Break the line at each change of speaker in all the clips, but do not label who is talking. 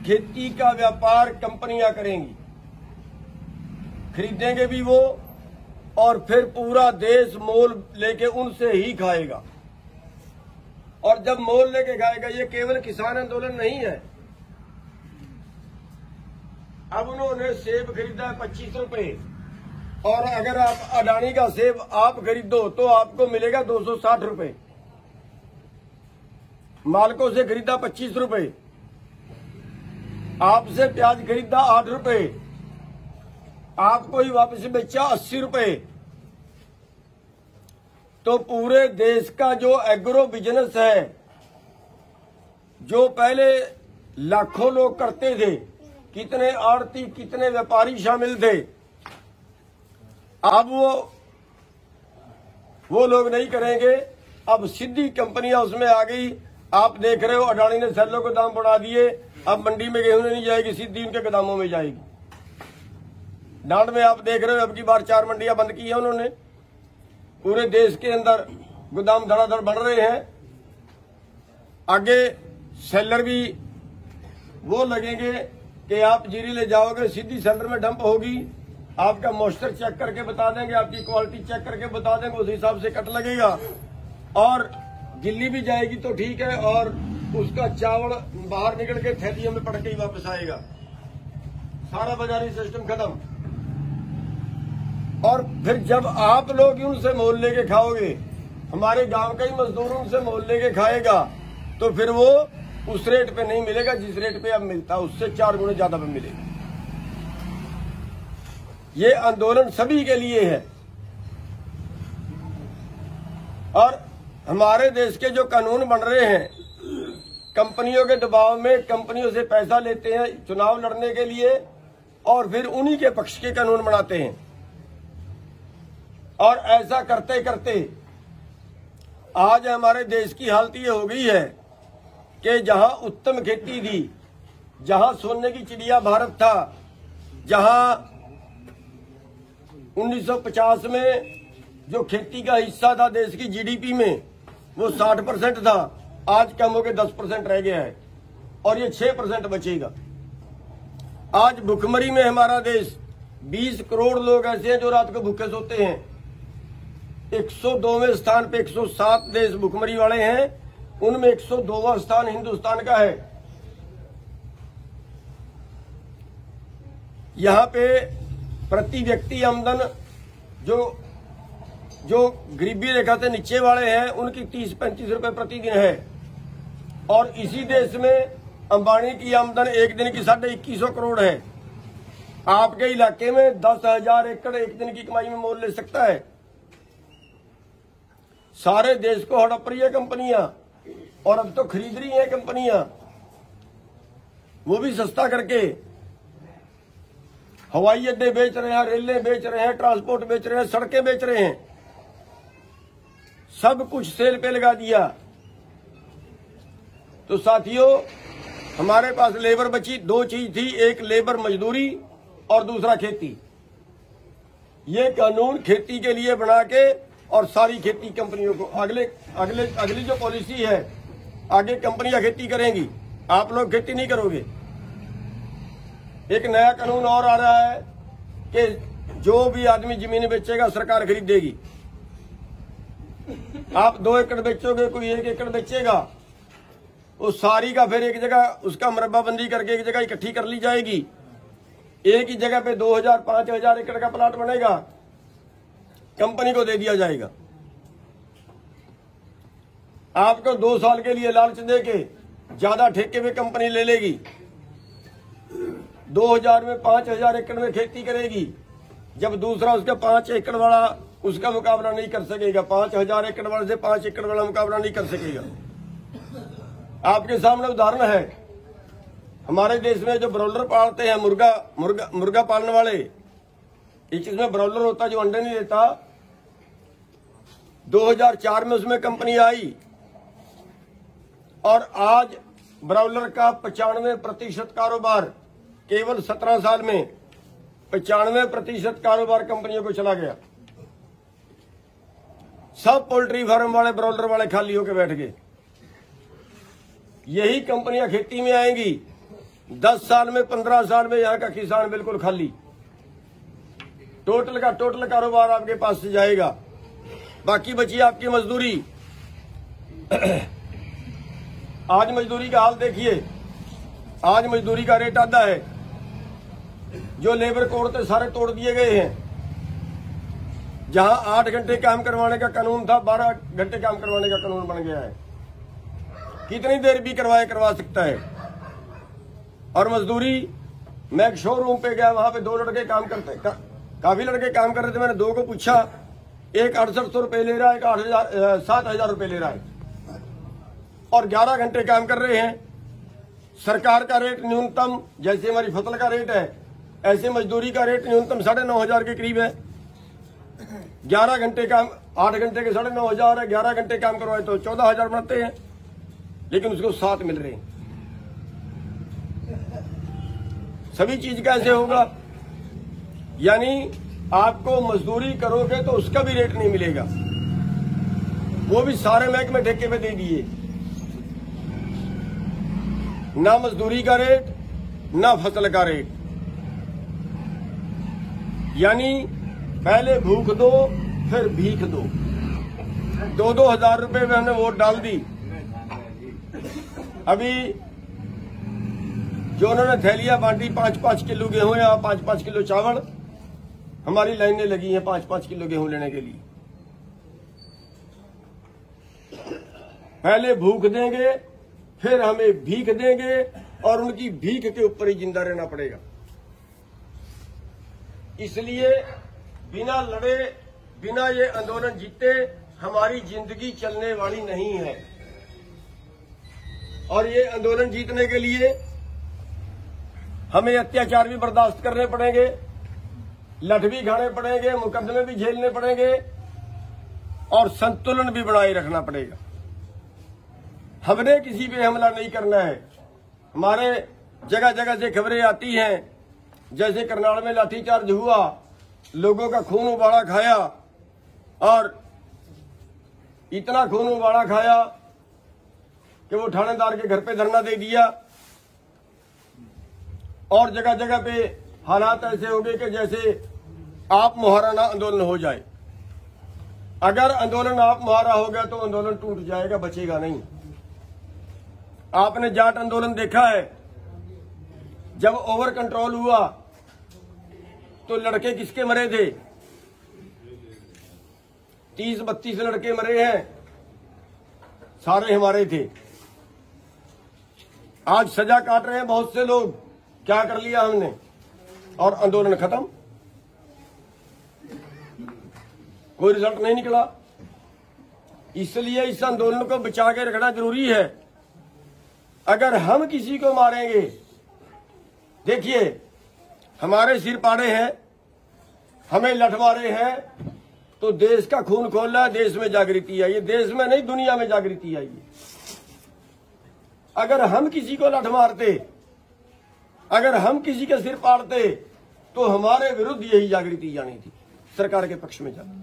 खेती का व्यापार कंपनियां करेंगी, खरीदेंगे भी वो, और फिर पूरा देश मोल लेके उनसे ही खाएगा। और जब मोल लेके खाएगा, ये केवल किसान आंदोलन नहीं है। अब उन्होंने सेब खरीदा है 25 रुपए, और अगर आप अडानी का सेब आप खरीदो तो आपको मिलेगा 260 रुपए। मालकों से खरीदा 25 रुपए, आपसे प्याज खरीदा 8 रुपए, आपको ही वापस बेचा 80 रुपए। तो पूरे देश का जो एग्रो बिजनेस है, जो पहले लाखों लोग करते थे, कितने आड़ती कितने व्यापारी शामिल थे, अब वो लोग नहीं करेंगे। अब सीधी कंपनियां उसमें आ गई। आप देख रहे हो अडानी ने सेल्लो के दाम बढ़ा दिए, अब मंडी में गेहूं नहीं जाएगी, सीधी उनके गोदामों में जाएगी। डांड में आप देख रहे हो अब की बार 4 मंडियां बंद की है उन्होंने। पूरे देश के अंदर गोदाम धड़ाधड़ बढ़ रहे हैं। आगे सेलर भी वो लगेंगे कि आप जीरी ले जाओगे, सीधी सेलर में डंप होगी, आपका मॉइस्चर चेक करके बता देंगे, आपकी क्वालिटी चेक करके बता देंगे, उस हिसाब से कट लगेगा। और गिल्ली भी जाएगी तो ठीक है, और उसका चावल बाहर निकल के थैलियों में पड़ के ही वापस आएगा। सारा बाजारी सिस्टम खत्म। और फिर जब आप लोग उनसे मोल लेके खाओगे, हमारे गांव का ही मजदूर उनसे मोल लेके खाएगा, तो फिर वो उस रेट पे नहीं मिलेगा जिस रेट पे अब मिलता, उससे 4 गुने ज्यादा पे मिलेगा। ये आंदोलन सभी के लिए है। और हमारे देश के जो कानून बन रहे हैं, कंपनियों के दबाव में कंपनियों से पैसा लेते हैं चुनाव लड़ने के लिए, और फिर उन्हीं के पक्ष के कानून बनाते हैं। और ऐसा करते करते आज हमारे देश की हालत ये हो गई है कि जहां उत्तम खेती थी, जहां सोने की चिड़िया भारत था, जहां 1950 में जो खेती का हिस्सा था देश की जीडीपी में वो 60% था, आज कम होकर 10% रह गया है, और ये 6% बचेगा। आज भुखमरी में हमारा देश, 20 करोड़ लोग ऐसे हैं जो रात को भूखे सोते हैं। 102वें स्थान पे 107 देश भुखमरी वाले हैं, उनमें 102वां स्थान हिंदुस्तान का है। यहां पे प्रति व्यक्ति आमदन जो गरीबी रेखा से नीचे वाले हैं उनकी 30-35 रुपए प्रतिदिन है। और इसी देश में अंबानी की आमदन एक दिन की 2150 करोड़ है। आपके इलाके में 10,000 एकड़ एक दिन की कमाई में मोल ले सकता है। सारे देश को हड़प रही है कंपनियां, और अब तो खरीद रही है कंपनियां, वो भी सस्ता करके। हवाई अड्डे बेच रहे हैं, रेलें बेच रहे हैं, ट्रांसपोर्ट बेच रहे हैं, सड़कें बेच रहे हैं, सब कुछ सेल पे लगा दिया। तो साथियों, हमारे पास लेबर बची, 2 चीज थी, एक लेबर मजदूरी और दूसरा खेती। ये कानून खेती के लिए बना के, और सारी खेती कंपनियों को अगली जो पॉलिसी है, आगे कंपनियां खेती करेंगी, आप लोग खेती नहीं करोगे। एक नया कानून और आ रहा है कि जो भी आदमी जमीन बेचेगा सरकार खरीदेगी। आप 2 एकड़ बेचोगे, कोई 1 एकड़ बेचेगा, वो सारी का फिर एक जगह उसका मरब्बाबंदी करके एक जगह इकट्ठी कर ली जाएगी। एक ही जगह पे 2000-5000 एकड़ का प्लाट बनेगा, कंपनी को दे दिया जाएगा। आपको 2 साल के लिए लालच देके ज्यादा ठेके में कंपनी ले लेगी। 2000 में 5000 एकड़ में खेती करेगी, जब दूसरा उसका 5 एकड़ वाला उसका मुकाबला नहीं कर सकेगा, 5000 एकड़ वाले से 5 एकड़ वाला मुकाबला नहीं कर सकेगा। आपके सामने उदाहरण है, हमारे देश में जो ब्रॉयलर पालते हैं, मुर्गा पालने वाले, एक चीज में ब्रॉयलर होता है जो अंडे नहीं देता। 2004 में उसमें कंपनी आई, और आज ब्रॉयलर का 95% कारोबार केवल 17 साल में 95% कारोबार कंपनियों को चला गया। सब पोल्ट्री फार्म वाले, ब्रॉयलर वाले खाली होकर बैठ गए। यही कंपनियां खेती में आएंगी, 10 साल में 15 साल में यहाँ का किसान बिल्कुल खाली, टोटल का टोटल कारोबार आपके पास से जाएगा। बाकी बची आपकी मजदूरी। आज मजदूरी का हाल देखिए, आज मजदूरी का रेट आधा है। जो लेबर कोड थे सारे तोड़ दिए गए हैं। जहां 8 घंटे काम करवाने का कानून था, 12 घंटे काम करवाने का कानून बन गया है। कितनी देर भी करवा सकता है। और मजदूरी, मैं एक शोरूम पे गया, वहां पे 2 लड़के काम करते, काफी लड़के काम कर रहे थे। मैंने 2 को पूछा, एक 6800 रुपये ले रहा है, एक 7,000 रुपये ले रहा है, और 11 घंटे काम कर रहे हैं। सरकार का रेट न्यूनतम, जैसे हमारी फसल का रेट है, ऐसे मजदूरी का रेट न्यूनतम 9,500 के करीब है। 11 घंटे काम, 8 घंटे के 9,500 है, 11 घंटे काम करवाए तो 14,000 बनाते हैं, लेकिन उसको 7 मिल रहे हैं। सभी चीज का ऐसे होगा, यानी आपको मजदूरी करोगे तो उसका भी रेट नहीं मिलेगा। वो भी सारे महकमे ठेके पे दे दिए, ना मजदूरी का रेट ना फसल का रेट। यानी पहले भूख दो फिर भीख दो। 2-2 हजार रुपए में हमने वोट डाल दी। अभी जो उन्होंने थैलियां बांटी, 5-5 किलो गेहूं या 5-5 किलो चावल, हमारी लाइनें लगी हैं 5-5 किलो गेहूं लेने के लिए। पहले भूख देंगे फिर हमें भीख देंगे, और उनकी भीख के ऊपर ही जिंदा रहना पड़ेगा। इसलिए बिना लड़े, बिना ये आंदोलन जीते हमारी जिंदगी चलने वाली नहीं है। और ये आंदोलन जीतने के लिए हमें अत्याचार भी बर्दाश्त करने पड़ेंगे, लठ भी खाने पड़ेंगे, मुकदमे भी झेलने पड़ेंगे, और संतुलन भी बनाए रखना पड़ेगा। हमने किसी पे हमला नहीं करना है। हमारे जगह जगह से खबरें आती हैं, जैसे करनाल में लाठीचार्ज हुआ, लोगों का खून उबाला खाया, और इतना खून उबाला खाया कि वो थानेदार के घर पे धरना दे दिया। और जगह जगह पे हालात ऐसे हो गए कि जैसे आप मुहाराना आंदोलन हो जाए। अगर आंदोलन आप मुहारा हो गया तो आंदोलन टूट जाएगा, बचेगा नहीं। आपने जाट आंदोलन देखा है, जब ओवर कंट्रोल हुआ तो लड़के किसके मरे थे? 30-32 लड़के मरे हैं, सारे हमारे थे। आज सजा काट रहे हैं बहुत से लोग। क्या कर लिया हमने? और आंदोलन खत्म, कोई रिजल्ट नहीं निकला। इसलिए इस आंदोलन को बचा के रखना जरूरी है। अगर हम किसी को मारेंगे, देखिए हमारे सिर पाड़े हैं, हमें लठ मारे हैं, तो देश का खून खोला, देश में जागृति आई है। देश में नहीं, दुनिया में जागृति आई है। अगर हम किसी को लठ मारते, अगर हम किसी के सिर पाड़ते, तो हमारे विरुद्ध यही जागृति आनी थी, सरकार के पक्ष में जाती।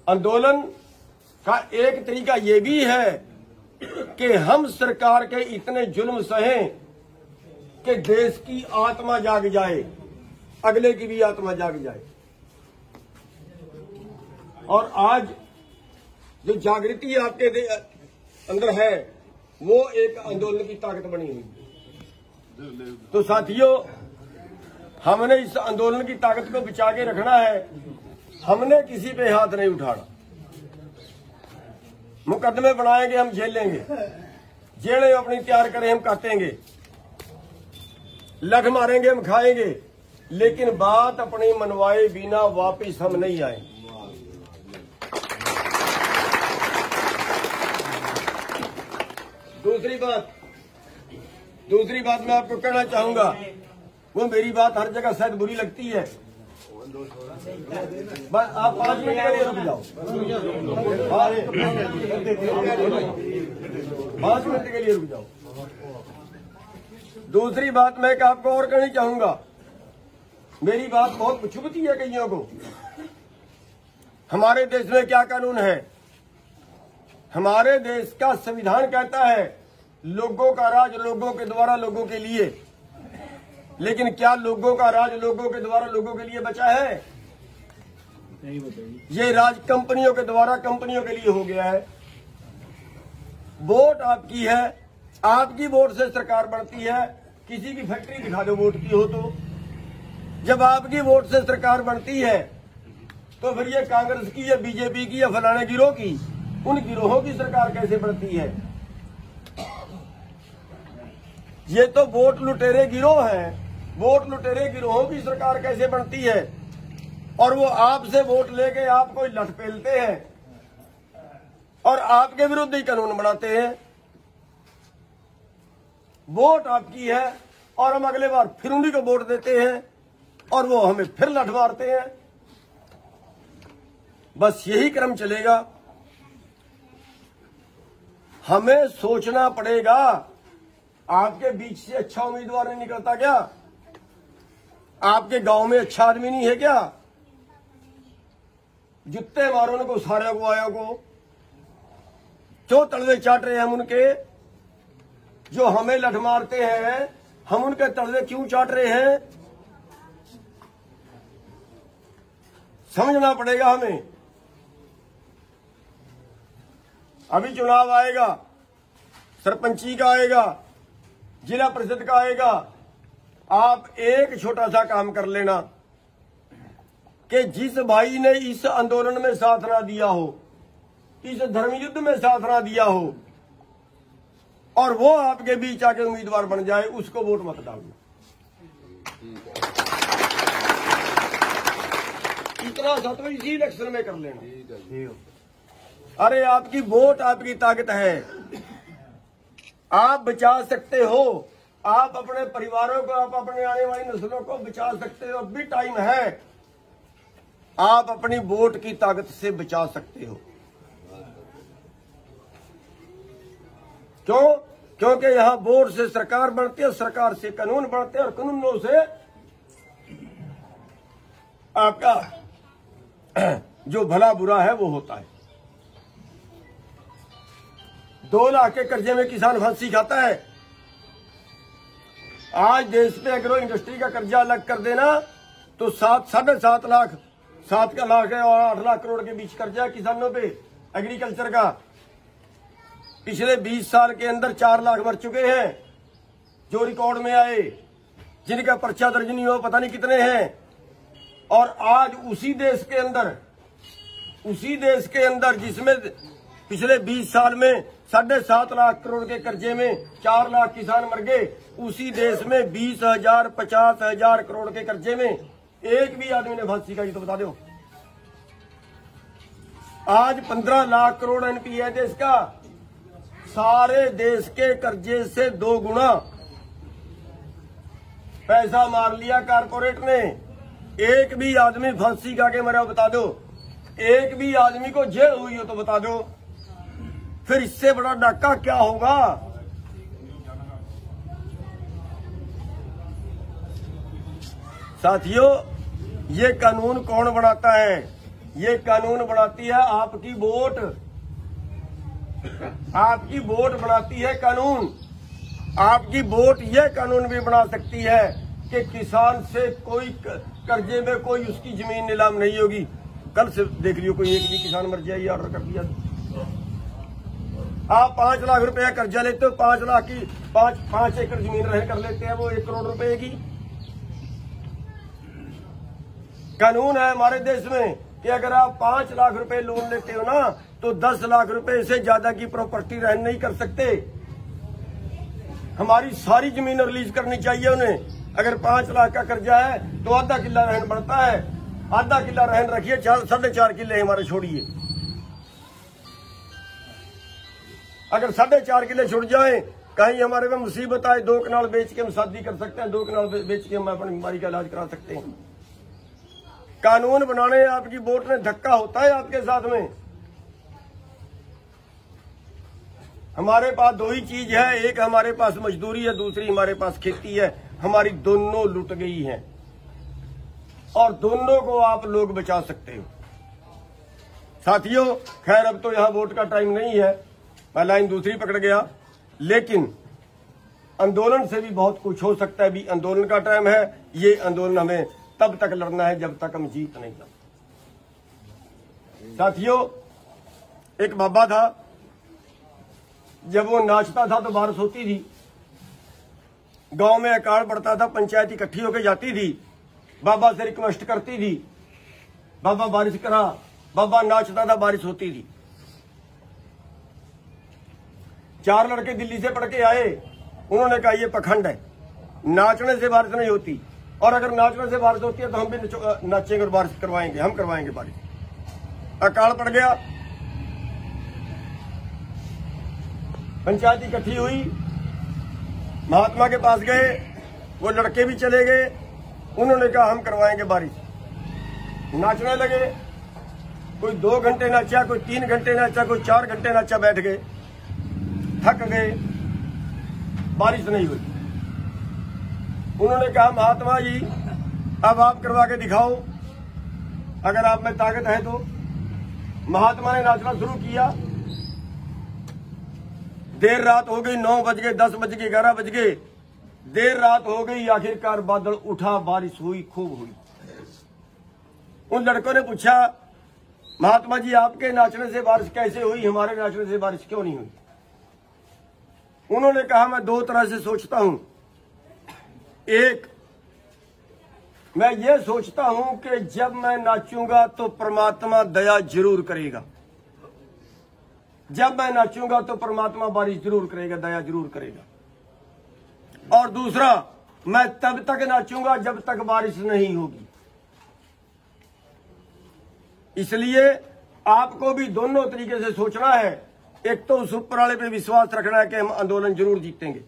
आंदोलन का एक तरीका यह भी है कि हम सरकार के इतने जुल्म सहें कि देश की आत्मा जाग जाए, अगले की भी आत्मा जाग जाए। और आज जो जागृति आपके अंदर है, वो एक आंदोलन की ताकत बनी हुई है। तो साथियों, हमने इस आंदोलन की ताकत को बचा के रखना है। हमने किसी पे हाथ नहीं उठाना। मुकदमे बनाएंगे हम झेलेंगे, जेलें अपनी तैयार करें हम काटेंगे, लठ मारेंगे हम खाएंगे, लेकिन बात अपनी मनवाए बिना वापिस हम नहीं आए। दूसरी बात मैं आपको कहना चाहूंगा, वो मेरी बात हर जगह शायद बुरी लगती है, बस आप 5 मिनट के लिए रुक जाओ। 5 मिनट के लिए रुक जाओ। दूसरी बात मैं आपको और कहनी चाहूंगा, मेरी बात बहुत चुभती है कईयों को। हमारे देश में क्या कानून है? हमारे देश का संविधान कहता है लोगों का राज लोगों के द्वारा लोगों के लिए, लेकिन क्या लोगों का राज लोगों के द्वारा लोगों के लिए बचा है?
नहीं बताइए।
ये राज कंपनियों के द्वारा कंपनियों के लिए हो गया है। वोट आपकी है, आपकी वोट से सरकार बनती है। किसी की फैक्ट्री दिखा दो वोट की हो तो। जब आपकी वोट से सरकार बनती है तो फिर ये कांग्रेस की या बीजेपी की या फलाने गिरोह की, उन गिरोहों की सरकार कैसे बनती है? ये तो वोट लुटेरे गिरोह हैं। वोट लुटेरे गिरोहों की सरकार कैसे बनती है? और वो आपसे वोट लेके आपको लठ पेलते हैं और आपके विरुद्ध ही कानून बनाते हैं। वोट आपकी है और हम अगले बार फिर उन्हीं को वोट देते हैं और वो हमें फिर लठ मारते हैं। बस यही क्रम चलेगा। हमें सोचना पड़ेगा। आपके बीच से अच्छा उम्मीदवार नहीं निकलता क्या? आपके गांव में अच्छा आदमी नहीं है क्या? जितने मारो उनको सारे को आया को जो तलवे चाट रहे हैं हम उनके, जो हमें लठ मारते हैं हम उनके तलवे क्यों चाट रहे हैं? समझना पड़ेगा हमें। अभी चुनाव आएगा, सरपंची का आएगा, जिला परिषद का आएगा। आप एक छोटा सा काम कर लेना कि जिस भाई ने इस आंदोलन में साथ ना दिया हो, इस धर्म युद्ध में साथ ना दिया हो और वो आपके बीच आके उम्मीदवार बन जाए, उसको वोट मत डालना। इतना सा तो इसी इलेक्शन में कर लेना। अरे आपकी वोट आपकी ताकत है। आप बचा सकते हो, आप अपने परिवारों को, आप अपने आने वाली नस्लों को बचा सकते हो। अब भी टाइम है। आप अपनी वोट की ताकत से बचा सकते हो। क्यों? क्योंकि यहां वोट से सरकार बनती है, सरकार से कानून बनते हैं और कानूनों से आपका जो भला बुरा है वो होता है। 2 लाख के कर्जे में किसान फांसी खाता है। आज देश पे एग्रो इंडस्ट्री का कर्जा अलग कर देना तो 7.5 लाख, 7 लाख है और 8 लाख करोड़ के बीच कर्जा है किसानों पे एग्रीकल्चर का। पिछले 20 साल के अंदर 4 लाख मर चुके हैं जो रिकॉर्ड में आए, जिनका पर्चा दर्ज नहीं हुआ पता नहीं कितने हैं। और आज उसी देश के अंदर जिसमें पिछले 20 साल में 7.5 लाख करोड़ के कर्जे में 4 लाख किसान मर गए, उसी देश में 20,000 50,000 करोड़ के कर्जे में एक भी आदमी ने फांसी खाई तो बता दो। आज 15 लाख करोड़ एनपीए है देश का। सारे देश के कर्जे से 2 गुना पैसा मार लिया कारपोरेट ने। एक भी आदमी फांसी खा के मरा बता दो। एक भी आदमी को जेल हुई हो तो बता दो। फिर इससे बड़ा डाका क्या होगा? साथियों, ये कानून कौन बनाता है? ये कानून बनाती है आपकी वोट। आपकी वोट बनाती है कानून। आपकी वोट ये कानून भी बना सकती है कि किसान से कोई कर्जे में कोई उसकी जमीन नीलाम नहीं होगी। कल से देख लियो कोई एक भी किसान मर जाए, ऑर्डर कर दिया। आप 5 लाख रुपया कर्जा लेते हो, 5 लाख की 5 एकड़ जमीन रह कर लेते हैं वो 1 करोड़ रुपए की। कानून है हमारे देश में कि अगर आप 5 लाख रुपए लोन लेते हो ना तो 10 लाख रुपए से ज्यादा की प्रॉपर्टी रहन नहीं कर सकते। हमारी सारी जमीन रिलीज करनी चाहिए उन्हें। अगर 5 लाख का कर्जा है तो आधा किला रहन बढ़ता है। आधा किला रहन रखिए, 4.5 किले हमारे छोड़िए। अगर 4.5 किले छुट जाए, कहीं हमारे में मुसीबत आए, 2 कनाल बेच के हम शादी कर सकते हैं, 2 कनाल बेच के हम अपनी बीमारी का इलाज करा सकते हैं। कानून बनाने आपकी वोट में धक्का होता है आपके साथ में। हमारे पास 2 ही चीज है, एक हमारे पास मजदूरी है, दूसरी हमारे पास खेती है। हमारी दोनों लुट गई हैं और दोनों को आप लोग बचा सकते हो। साथियों, खैर अब तो यहां वोट का टाइम नहीं है, मैं लाइन दूसरी पकड़ गया, लेकिन आंदोलन से भी बहुत कुछ हो सकता है। भी आंदोलन का टाइम है, ये आंदोलन हमें तब तक लड़ना है जब तक हम जीत नहीं जाते। साथियों, एक बाबा था, जब वो नाचता था तो बारिश होती थी, गांव में अकाल पड़ता था, पंचायत इकट्ठी होकर जाती थी, बाबा से रिक्वेस्ट करती थी, बाबा बारिश करा। बाबा नाचता था, बारिश होती थी। 4 लड़के दिल्ली से पढ़ के आए, उन्होंने कहा ये पखंड है, नाचने से बारिश नहीं होती, और अगर नाचने से बारिश होती है तो हम भी नाचेंगे और बारिश करवाएंगे, हम करवाएंगे बारिश। अकाल पड़ गया, पंचायत इकट्ठी हुई, महात्मा के पास गए, वो लड़के भी चले गए, उन्होंने कहा हम करवाएंगे बारिश। नाचने लगे, कोई 2 घंटे नाचा, कोई 3 घंटे नाचा, कोई 4 घंटे नाचा, बैठ गए, थक गए, बारिश नहीं हुई। उन्होंने कहा महात्मा जी अब आप करवा के दिखाओ, अगर आप में ताकत है तो। महात्मा ने नाचना शुरू किया। देर रात हो गई, 9 बज गए, 10 बज गए, 11 बज गए, देर रात हो गई, आखिरकार बादल उठा, बारिश हुई, खूब हुई। उन लड़कों ने पूछा महात्मा जी आपके नाचने से बारिश कैसे हुई, हमारे नाचने से बारिश क्यों नहीं हुई? उन्होंने कहा मैं 2 तरह से सोचता हूं। एक, मैं ये सोचता हूं कि जब मैं नाचूंगा तो परमात्मा दया जरूर करेगा, जब मैं नाचूंगा तो परमात्मा बारिश जरूर करेगा, दया जरूर करेगा। और दूसरा, मैं तब तक नाचूंगा जब तक बारिश नहीं होगी। इसलिए आपको भी दोनों तरीके से सोचना है। एक तो उस ऊपर वाले पे विश्वास रखना है कि हम आंदोलन जरूर जीतेंगे,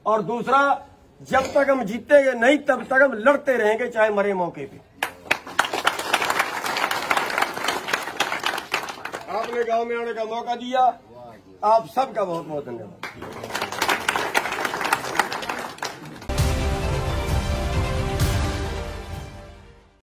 और दूसरा, जब तक हम जीतेंगे नहीं तब तक हम लड़ते रहेंगे, चाहे मरे मौके पे। आपने गांव में आने का मौका दिया, आप सबका बहुत बहुत धन्यवाद।